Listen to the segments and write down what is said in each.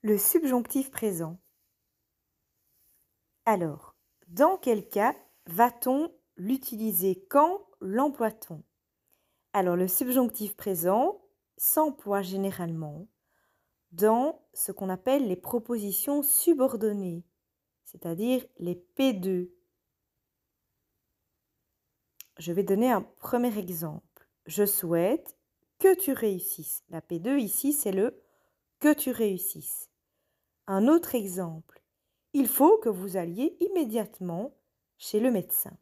Le subjonctif présent. Alors, dans quel cas va-t-on l'utiliser? Quand l'emploie-t-on? Alors, le subjonctif présent s'emploie généralement dans ce qu'on appelle les propositions subordonnées, c'est-à-dire les P2. Je vais donner un premier exemple. Je souhaite que tu réussisses. La P2 ici, c'est le que tu réussisses. Un autre exemple. Il faut que vous alliez immédiatement chez le médecin.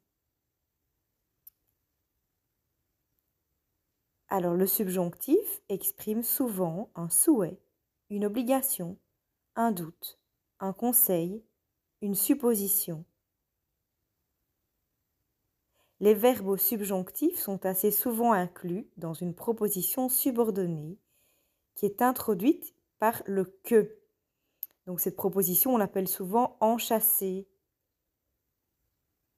Alors le subjonctif exprime souvent un souhait, une obligation, un doute, un conseil, une supposition. Les verbes au subjonctif sont assez souvent inclus dans une proposition subordonnée qui est introduite par le que. Donc cette proposition, on l'appelle souvent enchâssée.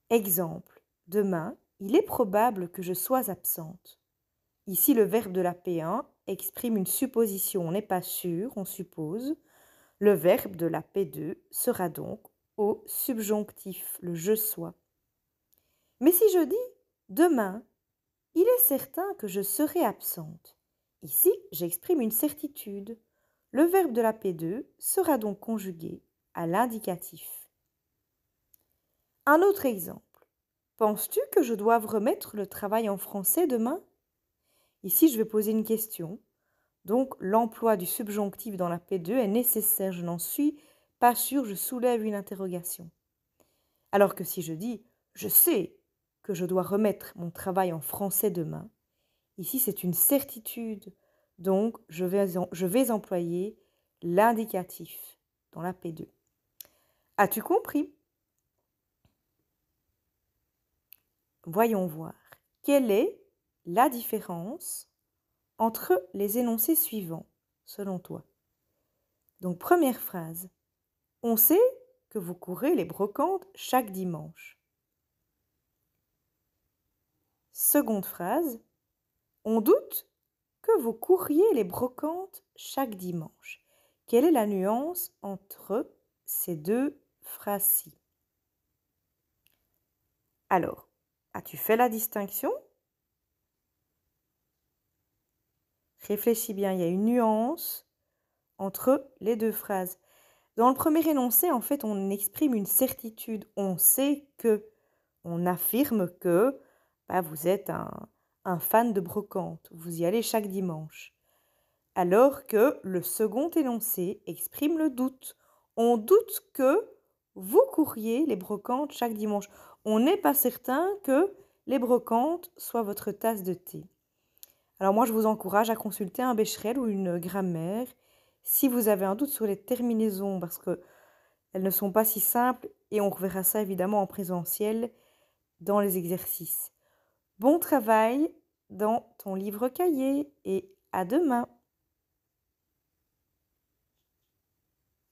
Exemple, demain, il est probable que je sois absente. Ici, le verbe de la P1 exprime une supposition, on n'est pas sûr, on suppose. Le verbe de la P2 sera donc au subjonctif, le je sois. Mais si je dis demain, il est certain que je serai absente. Ici, j'exprime une certitude. Le verbe de la P2 sera donc conjugué à l'indicatif. Un autre exemple. Penses-tu que je doive remettre le travail en français demain? Ici, je vais poser une question. Donc, l'emploi du subjonctif dans la P2 est nécessaire. Je n'en suis pas sûre, je soulève une interrogation. Alors que si je dis « je sais que je dois remettre mon travail en français demain », ici, c'est une certitude. Donc, je vais employer l'indicatif dans la P2. As-tu compris? Voyons voir. Quelle est la différence entre les énoncés suivants, selon toi? Donc, première phrase. On sait que vous courez les brocantes chaque dimanche. Seconde phrase. On doute que vous couriez les brocantes chaque dimanche. Quelle est la nuance entre ces deux phrases-ci? Alors, as-tu fait la distinction? Réfléchis bien, il y a une nuance entre les deux phrases. Dans le premier énoncé, en fait, on exprime une certitude. On sait que, on affirme que vous êtes un fan de brocante. Vous y allez chaque dimanche. Alors que le second énoncé exprime le doute. On doute que vous couriez les brocantes chaque dimanche. On n'est pas certain que les brocantes soient votre tasse de thé. Alors moi, je vous encourage à consulter un Becherel ou une grammaire si vous avez un doute sur les terminaisons, parce qu'elles ne sont pas si simples et on reverra ça évidemment en présentiel dans les exercices. Bon travail dans ton livre cahier et à demain!